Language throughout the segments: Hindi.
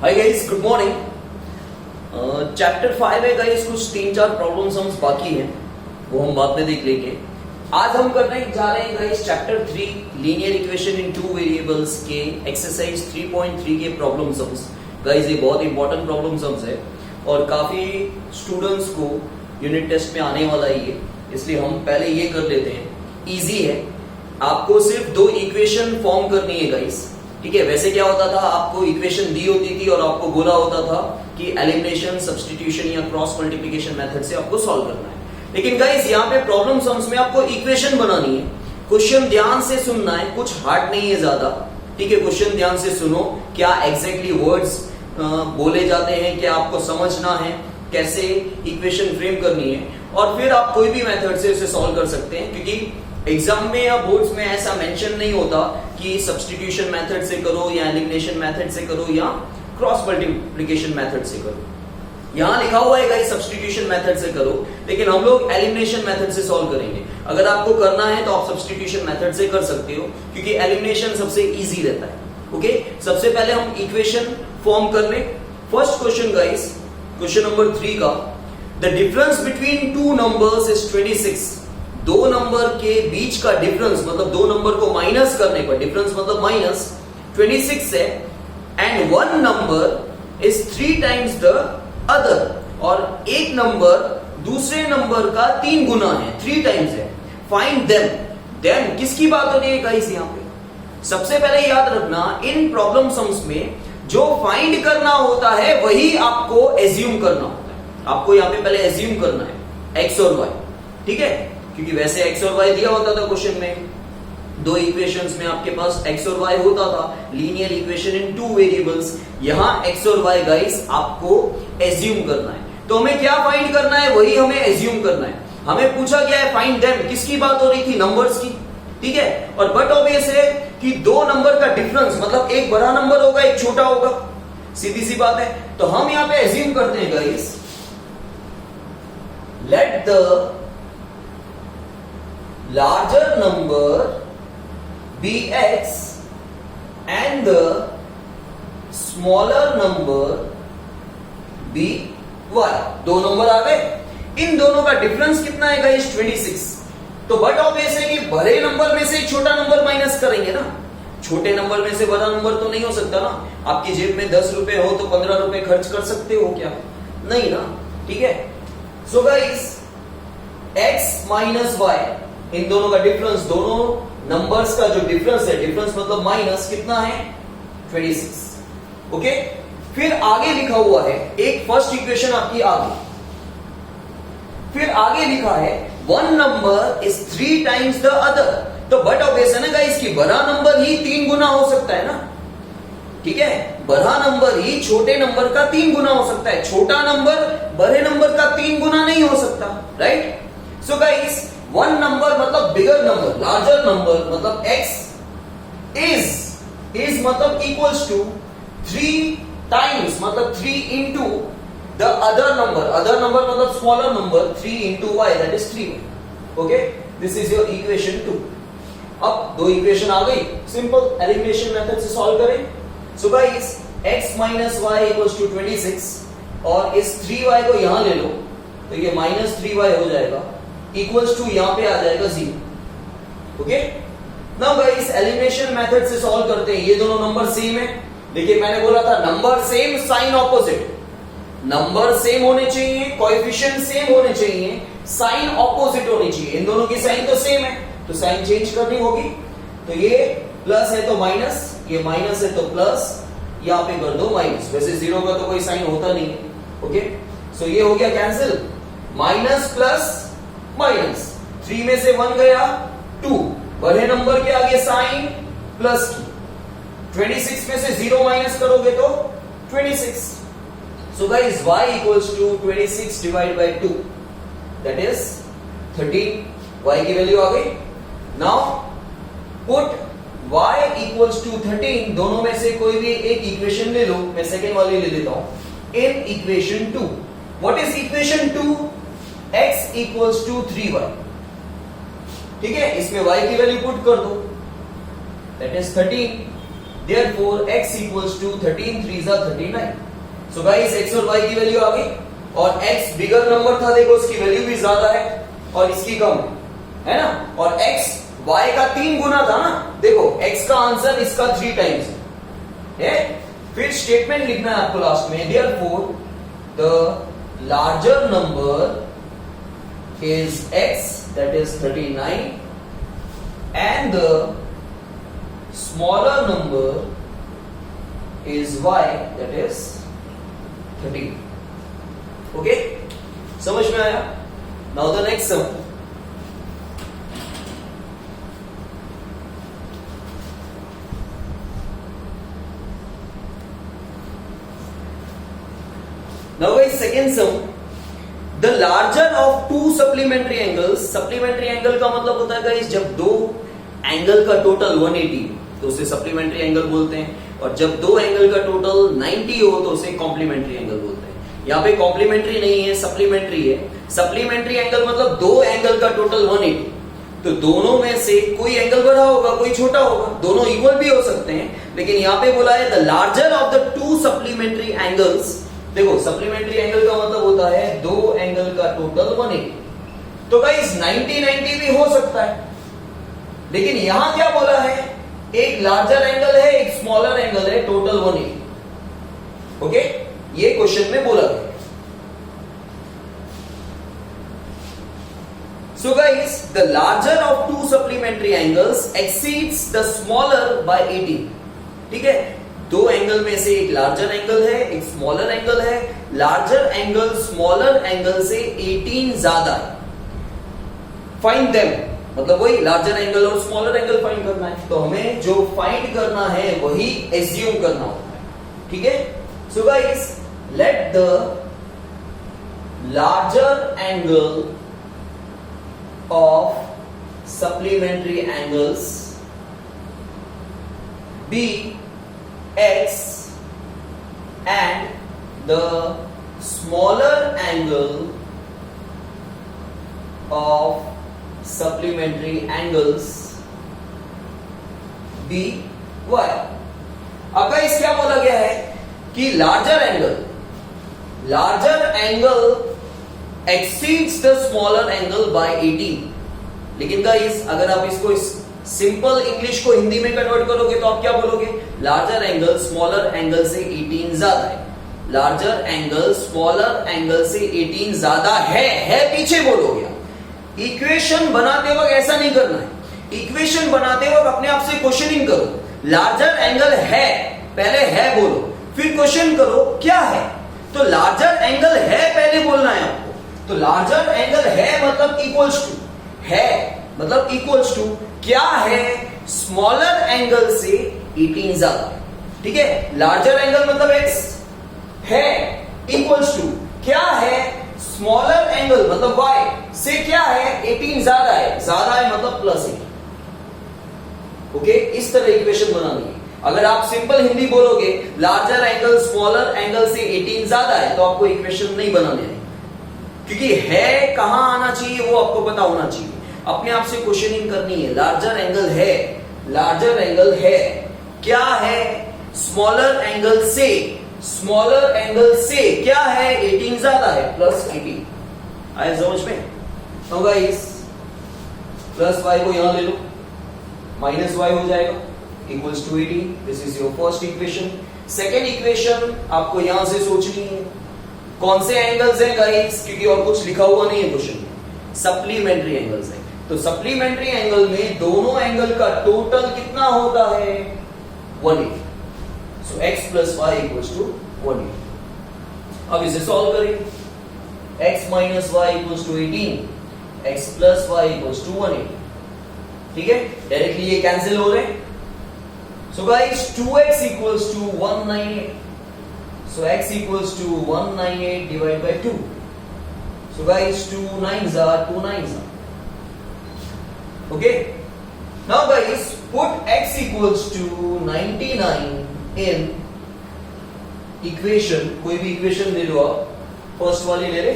Hi guys, good morning. Chapter 5 है गाइस, कुछ 3-4 प्रॉब्लम सम्स बाकी हैं, वो हम बाद में देख लेंगे। आज हम करने जा रहे हैं guys chapter 3 linear equation in two variables के एक्सरसाइज 3.3 के प्रॉब्लम सम्स। गाइस ये बहुत इंपॉर्टेंट प्रॉब्लम सम्स है और काफी स्टूडेंट्स को यूनिट टेस्ट में आने वाला ही है, इसलिए हम पहले ये कर लेते हैं। इजी है, आपको सिर्फ 2 इक्वेशन फॉर्म करनी है गाइस, ठीक है। वैसे क्या होता था, आपको इक्वेशन दी होती थी और आपको बोला होता था कि एलिमिनेशन, सब्स्टिट्यूशन या क्रॉस मल्टीप्लिकेशन मेथड से आपको सॉल्व करना है। लेकिन गाइस यहाँ पे प्रॉब्लम सम्स में आपको इक्वेशन बनानी है। क्वेश्चन ध्यान से सुनना है, कुछ हार्ड नहीं है ज्यादा, ठीक है। क्वेश्चन ध्यान से सुनो, क्या एग्जैक्टली वर्ड्स बोले जाते हैं, क्या आपको समझना है, कैसे इक्वेशन फ्रेम करनी है, और फिर आप कोई भी मेथड से उसे सॉल्व कर सकते हैं। क्योंकि एग्जाम में या बोर्ड्स में ऐसा मेंशन नहीं होता कि सब्स्टिट्यूशन मेथड से करो या एलिमिनेशन मेथड से करो या क्रॉस मल्टीप्लिकेशन मेथड से करो। यहां लिखा हुआ है गाइस सब्स्टिट्यूशन मेथड से करो, लेकिन हम लोग एलिमिनेशन मेथड से सॉल्व करेंगे। अगर आपको करना है तो आप सब्स्टिट्यूशन मेथड से कर सकते हो, क्योंकि एलिमिनेशन सबसे इजी रहता है। ओके, सबसे पहले हम इक्वेशन फॉर्म कर ले। First question guys, question number 3 का, the difference between two numbers is 26। दो नंबर के बीच का डिफरेंस, मतलब दो नंबर को माइनस करने पर, डिफरेंस मतलब माइनस 26 है, and one number is 3 times the other, और एक नंबर दूसरे नंबर का 3 गुना है, 3 टाइम्स है। Find them. देम किसकी बात हो रही है गाइस यहाँ पे? सबसे पहले याद रखना, इन प्रॉब्लम सम्स में जो फाइंड करना होता है वही आपको एज्यूम करना होता है। आपको यहाँ पे पहले एज्यूम करना है एक्स और वाई, ठीक है, क्योंकि वैसे एक्स और वाई दिया होता था क्वेश्चन में। 2 इक्वेशंस में आपके पास एक्स और वाई होता था, linear equation in two variables. यहां एक्स और वाई गाइस आपको एज्यूम करना है, तो हमें क्या फाइंड करना है वही हमें एज्यूम करना है। हमें पूछा गया है फाइंड देम, किसकी बात हो रही थी? नंबर्स की, ठीक है। और बट ऑब्वियस है कि 2 नंबर का डिफरेंस, मतलब एक बड़ा नंबर होगा एक छोटा होगा, सीधी सी बात है। तो हम यहां पे एज्यूम करते हैं guys, let the larger number be x and the smaller number be y। 2 number आ गए, इन दोनों का डिफरेंस कितना है गाइस? 26। तो बट ऑब्वियस है कि बड़े नंबर में से एक छोटा नंबर माइनस करेंगे ना। छोटे नंबर में से बड़ा नंबर तो नहीं हो सकता ना। आपकी जेब में 10 रुपए हो तो 15 रुपए खर्च कर सकते हो क्या? नहीं ना, ठीक है। So guys x minus y, इन दोनों का डिफरेंस, दोनों नंबर्स का जो डिफरेंस है, डिफरेंस मतलब माइनस, कितना है? 26। ओके, फिर आगे लिखा हुआ है, एक फर्स्ट इक्वेशन आपकी आ गई, फिर आगे लिखा है one number is 3 times the other. तो बट ऑब्वियस है ना गाइस कि बड़ा नंबर ही 3 गुना हो सकता है ना, ठीक है। बड़ा नंबर ही छोटे नंबर का 3 गुना हो सकता है, छोटा नंबर बड़े नंबर का 3 गुना नहीं हो सकता, right. So guys one number मतलब बिगर नंबर, लार्जर नंबर मतलब x इज मतलब इक्वल्स टू 3 टाइम्स, मतलब 3 इंटू द अदर नंबर मतलब smaller number, 3 into y, that is 3। Okay, this is your equation 2। अब 2 इक्वेशन आ गई, सिंपल एलिमिनेशन मेथड से सॉल्व करें। So guys x minus y equals to 26, और इस 3y को यहां ले लो तो ये माइनस 3y हो जाएगा, इक्वल्स टू यहां पे आ जाएगा 0। Okay, now guys elimination method से सॉल्व करते हैं। ये दोनों नंबर सेम है, देखिए मैंने बोला था number same sign opposite. Number same होने चाहिए, कोएफिशिएंट सेम होने चाहिए, साइन ऑपोजिट होनी चाहिए। इन दोनों की साइन तो सेम है, तो साइन चेंज करनी होगी। तो ये प्लस है तो माइनस, ये माइनस है तो प्लस, यहां पे कर दो माइनस। वैसे 0 का तो कोई साइन होता नहीं है। ओके, सो ये हो गया कैंसिल, माइनस प्लस माइनस, 3 में से 1 गया 2, बड़े नंबर के आगे साइन प्लस की, 26 में से 0 माइनस करोगे तो 26। So guys y equals to 26 divide by 2, that is 13। y की वैल्यू आ गई। Now put y equals to 13, दोनों में से कोई भी एक इक्वेशन ले लो, मैं सेकेंड वाली ले लेता हूं, in equation 2। What is equation 2? x equals to 3y, ठीक है। इसमें y की वैल्यू पुट कर दो, that is 13। therefore x equals to 13 3s are 39. So guys x और y की वैल्यू आ गई और x बिगर नंबर था, देखो उसकी वैल्यू भी ज्यादा है और इसकी कम है ना, और x y का 3 गुना था ना, देखो x का आंसर इसका 3 टाइम्स है। फिर स्टेटमेंट लिखना है आपको लास्ट में, therefore the larger number is x, that is 39, and the smaller number is y, that is 13. Okay, समझ में आया? Now the next sum. Now guys, second sum, the larger of two supplementary angles. Supplementary angle का मतलब होता है guys जब दो एंगल का टोटल 180 तो उसे सप्लीमेंट्री एंगल बोलते हैं, और जब दो एंगल का टोटल 90 हो तो उसे कॉम्प्लीमेंट्री एंगल बोलते हैं। यहाँ पे कॉम्प्लीमेंट्री नहीं है, सप्लीमेंट्री है। सप्लीमेंट्री एंगल मतलब दो एंगल का टोटल 180, तो दोनों में से कोई एंगल बड़ा होगा कोई छोटा होगा, दोनों इक्वल भी हो सकते हैं, लेकिन यहाँ पे बोला है the larger of the two supplementary angles. देखो सप्लीमेंट्री एंगल का मतलब होता है दो एंगल का टोटल 180, तो गाइस 90-90 भी हो सकता है, लेकिन यहां क्या बोला है, एक लार्जर एंगल है एक स्मॉलर एंगल है, टोटल 180। ओके, ये क्वेश्चन में बोला गया। So guys, the larger of two supplementary angles exceeds the smaller by 18. ठीक है, दो एंगल में से एक लार्जर एंगल है एक स्मॉलर एंगल है, लार्जर एंगल स्मॉलर एंगल से 18 ज्यादा है। फाइंड देम, मतलब वही लार्जर एंगल और स्मॉलर एंगल फाइंड करना है, तो हमें जो फाइंड करना है वही एज्यूम करना होता है। ठीक है, so guys let the larger angle of supplementary angles be x and the smaller angle of supplementary angles be y। अब गाइस क्या बोला गया है कि larger angle exceeds the smaller angle by 18, लेकिन गाइस अगर आप इसको सिंपल इंग्लिश को हिंदी में कन्वर्ट करोगे तो आप क्या बोलोगे, लार्जर एंगल स्मॉलर एंगल से 18 ज्यादा है। लार्जर एंगल स्मॉलर एंगल से 18 ज्यादा है पीछे बोलोगे। इक्वेशन बनाते वक्त ऐसा नहीं करना है, इक्वेशन बनाते वक्त अपने आप से क्वेश्चनिंग करो, लार्जर एंगल है पहले है बोलो, फिर क्वेश्चन करो क्या है, तो लार्जर एंगल है पहले बोलना है आपको। तो लार्जर एंगल है मतलब इक्वल्स टू, है मतलब इक्वल्स टू क्या है, स्मॉलर एंगल से 18 ज्यादा। ठीक है, लार्जर एंगल मतलब x है इक्वल्स टू क्या है, स्मॉलर एंगल मतलब y से क्या है, 18 ज्यादा है मतलब प्लस 18। ओके, इस तरह इक्वेशन बनानी है। अगर आप सिंपल हिंदी बोलोगे लार्जर एंगल स्मॉलर एंगल से 18 ज्यादा है तो आपको इक्वेशन नहीं बनाने है, क्योंकि है कहां आना चाहिए वो आपको पता होना चाहिए। अपने आप से क्वेश्चनिंग करनी है, लार्जर एंगल है क्या है, स्मॉलर एंगल से क्या है, 18 ज्यादा है प्लस 18। आए समझ में? तो गाइस प्लस y को यहां ले लो, माइनस y हो जाएगा equals to 18। This is your first equation. Second equation आपको यहां से सोचनी है, कौन से एंगल्स हैं गाइस, क्योंकि और कुछ लिखा हुआ नहीं है क्वेश्चन में, सप्लीमेंट्री एंगल्स हैं। तो सप्लीमेंट्री एंगल में दोनों एंगल का टोटल कितना होता है, 180। So x plus y equals to 180। अब इसे सॉल्व करेंगे, x minus y equals to 18, x plus y equals to 180। ठीक है, डायरेक्टली ये कैंसिल हो रहे हैं। So guys 2x equals to 198, so x equals to 198 divided by 2. So guys 2 9s are 2 9s are. Okay, now guys put x equals to 99 in equation, कोई भी इक्वेशन ले लो आप, फर्स्ट वाली ले ले।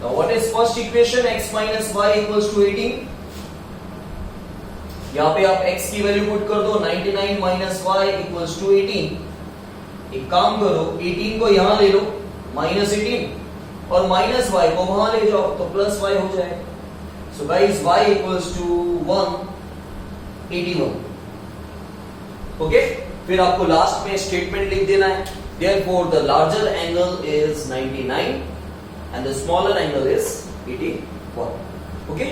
Now what is first equation, x minus y equals to 18। यहाँ पे आप x की वैल्यू पुट कर दो, 99 माइनस y इक्वल्स टू 18। एक काम करो, 18 को यहाँ ले लो माइनस 18 और माइनस y को वहां ले जाओ तो प्लस y हो जाएगा। So guys y equals to 181। Okay, फिर आपको लास्ट में स्टेटमेंट लिख देना है, therefore the larger angle is 99 and the smaller angle is 81. Okay?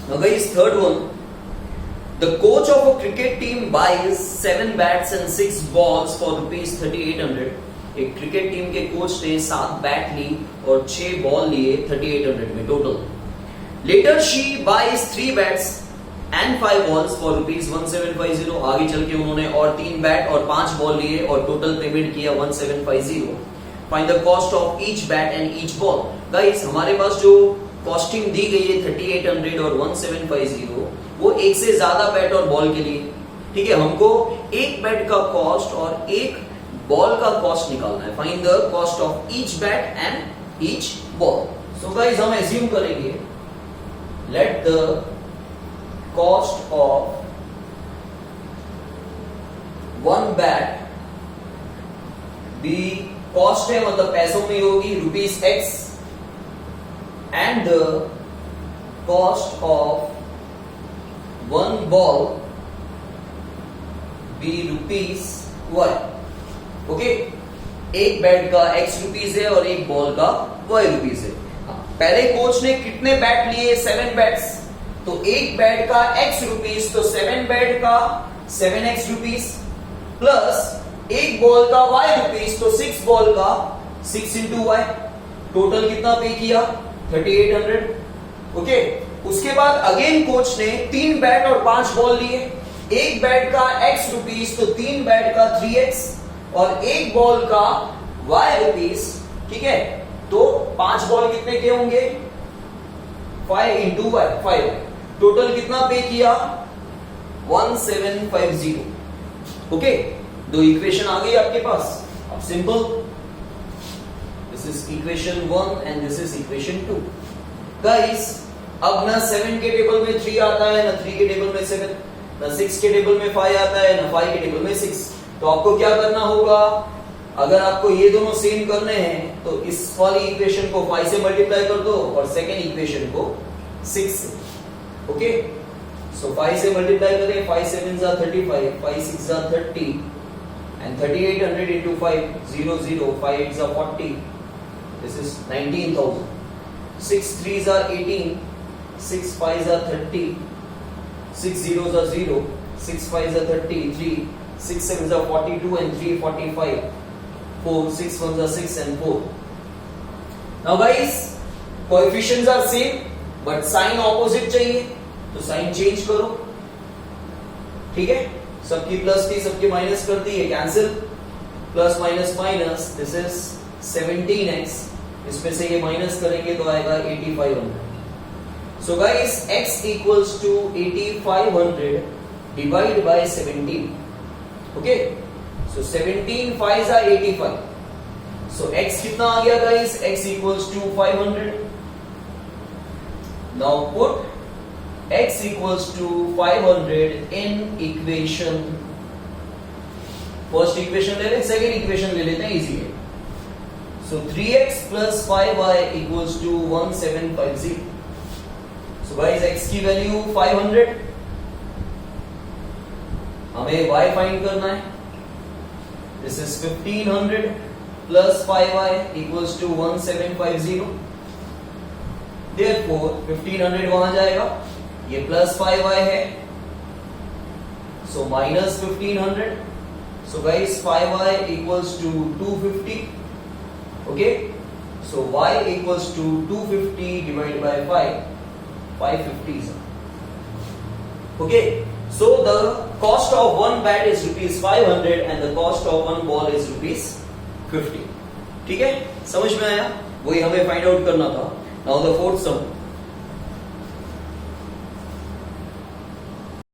Now guys, third one. The coach of a cricket team buys 7 bats and 6 balls for rupees 3800. एक क्रिकेट टीम के कोच ने 7 बैट ली और 6 बॉल लिए 3800 में total. Later she buys 3 bats and 5 balls for rupees 1750. आगे चल के उन्होंने और 3 बैट और 5 बॉल लिए और टोटल पेमेंट किया 1750. Find the cost of each bat and each ball. Guys, हमारे पास जो कॉस्टिंग दी गई है 3800 और 1750, वो एक से ज्यादा बैट और बॉल के लिए। ठीक है, हमको एक बैट का कॉस्ट और एक बॉल का कॉस्ट निकालना है। Find the cost of each bat and each ball. So guys, हम एज्यूम करेंगे, let the cost of one bat be, cost है मतलब पैसों में होगी rupees x, and the cost of one ball be rupees y. Okay, एक बैट का x रुपीज है और एक बॉल का y रुपीज है। पहले कोच ने कितने बैट लिए? 7 बैट्स, तो एक बैट का x रुपीज, तो 7 बैट का 7x रुपीज प्लस एक बॉल का y रुपीज, तो 6 बॉल का 6 इंटू y। टोटल कितना पे किया? 3800। ओके, उसके बाद अगेन कोच ने 3 बैट और 5 बॉल लिए। एक बैट का x रुपीज, तो 3 बैट का 3x और एक बॉल का y रुपीज। ठीक है, तो 5 बॉल कितने के होंगे? 5 इंटू y, 5। टोटल कितना पे किया? 1750। ओके, दो इक्वेशन आ गई आपके पास। अब simple, this is equation 1 and this is equation 2. Guys, अब ना 7 के टेबल में 3 आता है, ना 3 के टेबल में 7, ना 6 के टेबल में 5 आता है, ना 5 के टेबल में 6। तो आपको क्या करना होगा? अगर आपको ये दोनों सेम करने हैं तो इस वाली इक्वेशन को 5 से मल्टीप्लाई कर दो और सेकेंड इक्वेशन को 6 से। ओके, सो 5 से मल्टीप्लाई करें, 5 7 जा 35, 5 6 जा 30 and 3800 into 5 0 0, 5 8 जा 40. This is 19,000. 6 3s are 18, 6 5s are 30, 6 zeros are 0, 6 5s are 33, 6 7s are 42 and 3 45, 4 6 1s are 6 and 4. Now guys, coefficients are same but sign opposite चाहिए, तो sign change करो। ठीक है, सबकी प्लस थी, सबकी माइनस कर दी, ये cancel, plus minus minus, this is 17x, इसमें से ये माइनस करेंगे तो आएगा 8500। So guys, x equals to 8500 divide by 17। Okay, so 17 5s are 85। So x कितना आ गया guys? x equals to 500। Now put x equals to 500 in equation, first equation ले लें, सेकेंड इक्वेशन ले लेते हैं, इजी है। So 3x plus 5y equals to 1750. So guys, x की वैल्यू 500, हमें y फाइंड करना है। This is 1500 plus 5y equals to 1750. Therefore 1500 वहां जाएगा, ये plus 5y है, so minus 1500. So guys, 5y equals to 250. Okay, so y equals to 250 divided by 5, 550s. Okay, so the cost of one bat is rupees 500 and the cost of one ball is rupees 50. ठीक है, समझ में आया? वही हमें फाइंड आउट करना था। Now the fourth sum.